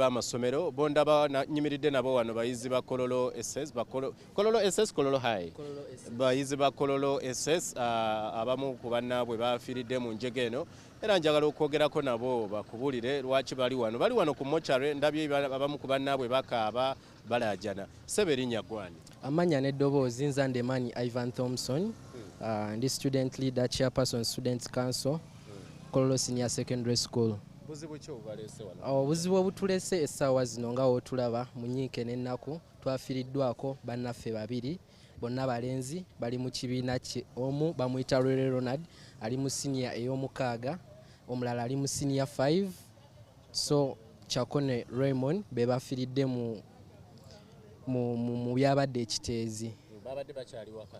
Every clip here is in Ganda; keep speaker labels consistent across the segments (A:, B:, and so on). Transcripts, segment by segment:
A: Amasomero bondaba nyimiridde nabo wano bayizi ba Kololo SS Kololo SS Kololo High bayizi ba Kololo SS abamu ku bannaabwe bafiiridde mu njege eno era njagala okwogerako nabo bakubulire lwaki bali wano ku mochare ndabye abamu ku bannaabwe bakaaba balajana seberinnya gwani
B: amanya n'eddoboozi Nzandemani Ivan Thompson ndi student leader chairperson students council Kololo Senior Secondary School. Obuzibu obutulese essaawa zino nga wotulaba mu nyiike n'ennaku twafiiriddwako bannaffe babiri bonna balenzi bali mu kibiina kye omu bamuyita Rere Ronald ali mu senior ey'omukaaga omulala ali mu senior 5 so Chakone Raymond be bafiiridde mu byabadde ekiteezi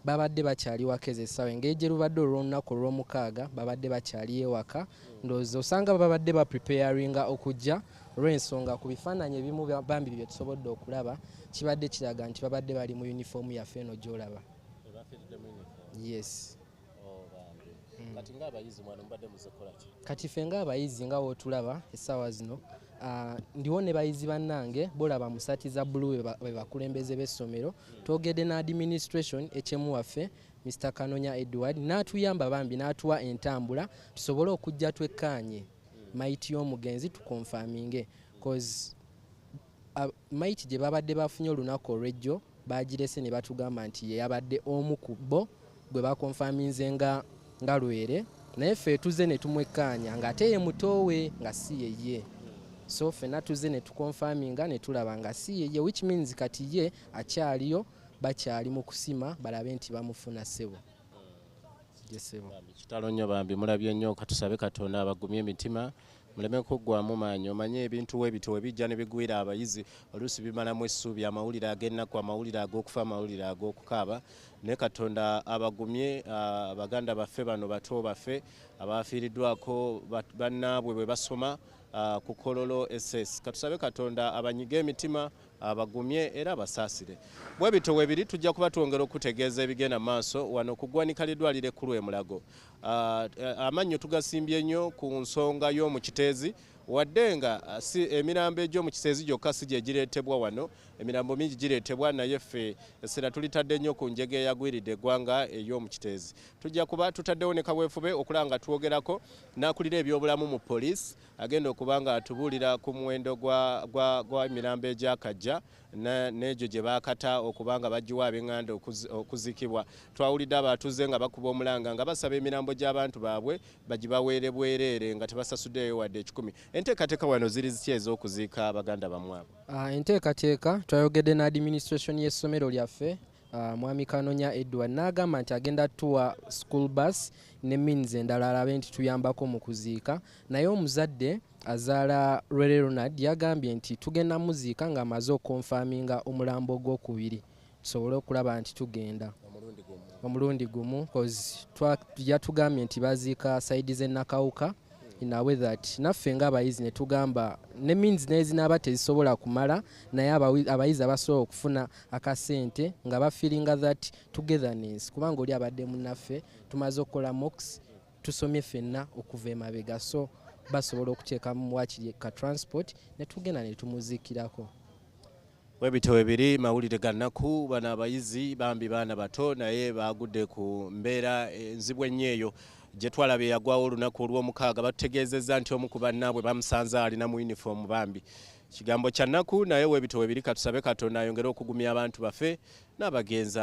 B: babadde bakyali waka ezo essaawa engeri gye lubadde olw'olunaku olw'omukaaga babadde bakyali ewaka ndowooza osanga babadde bapreparinga okujja olw'ensonga ku bifaananyi ebimu bambi bye tusobodde okulaba kibadde kiraga nti babadde bali mu yunifoomu yaffe eno gy'olaba. Yes. Kati ffe ng'abayizi nga wootulaba essaawa zino ndiwo ne bayizi bannange bolaba mu ssaati za bbulu be bakulembeze b'essomero twogedde ne administration ekyemu waffe Mr. Kanonya Edward n'atuyamba bambi n'atuwa entambula tusobole okujja twekkaanye mayiti y'omugenzi tukonfaminge cause mayiti gye babadde bafunye olunaku olw'ejjo bagirese ne batugamba nti ye yabadde omu ku bo gwe bakonfaminze nga Lwere naye ffe tuze ne tumwekkaanya ng'ate ye mutoowe nga si yeye. So fena tuze ne tukonfaminga ne tulaba nga si yeye which means kati ye akyaliyo bakyali mu kusima balabe nti bamufuna ssebo.
A: Kitalo nnyo bambi mulabye nnyo katusabe Katonda abagumye emitima muleme kuggwamu maanyi omanye ebintu webito webijja ne bigwira abayizi oluusi bimalamu essuubi amawulire ag'ennaku amawulire ag'okufa amawulire ag'okukaaba ne Katonda abagumye baganda baffe bano bato baffe abafiiriddwako bannaabwe bwe basoma ku Kololo SS katusabe Katonda abanyiga emitima abagumye era basaasire bwe bito webiri tujja kuba twongera okutegeeza ebigenda maaso wano kuggwanika lidwaliro ekkulu e Mulago. Amannyo tugasimbye nnyo ku nsonga y'omu kiteezi wadde nga si emirambo egy'omu kiteezi gyokka si gye gireetebwa wano emirambo mingi gireetebwa naye ffe essira tulitadde nnyo ku njege eyagwiridde eggwanga ey'omu kiteezi tujja kuba tutaddewo ne kaweefube okulaba nga twogerako n'akulira ebyobulamu mu poliisi agenda okuba nga atubuulira ku muwendo gwa emirambo egyakajja n'egyo gye baakata okuba nga bagiwa ab'eŋŋanda okuzikibwa twawulidde abatuze nga bakuba omulanga nga basaba emirambo gy'abantu baabwe bagibaweere bwereere nga tebasasuddeyo wadde 10. Enteekateeka wano ziri ziki ez'okuziika abaganda bamwe abo?
B: Enteekateeka twayogedde ne administration y'essomero lyaffe Mwami Kanonya Edward n'agamba nti agenda tuwa school bus ne means endala alabe nti tuyambako mu kuziika naye omuzadde azaala Rere Ronald yagambye nti tugenda muziika ng'amaze okonfaminga omulambo gw'okubiri tusobole okulaba nti tugenda omulundi gumu cause yatugambye nti baziika saidi z'ennakawuka in a way that naffe ng'abayizi ne tugamba ne means n'ezinaaba tezisobola kumala naye abayizi abasobola okufuna akasente nga bafiringa that togetherness kubanga oli abadde munnaffe tumaze okukola mox tusomye ffenna okuva emabega so basobola okuteekamu wakiri ka transport ne tugenda ne tumuziikirako.
A: Webito webiri mawulire gannaku bana abayizi bambi baana bato naye bagudde ku mbeera enzibwa ennyo eyo gye twalabye yagwawo olunaku olw'omukaaga batutegeezezza nti omu ku bannaabwe bamusanze alina mu yunifoomu bambi kigambo kya nnaku naye webito webiri katusabe Katonda ayongere okugumya abantu baffe n'abagenzi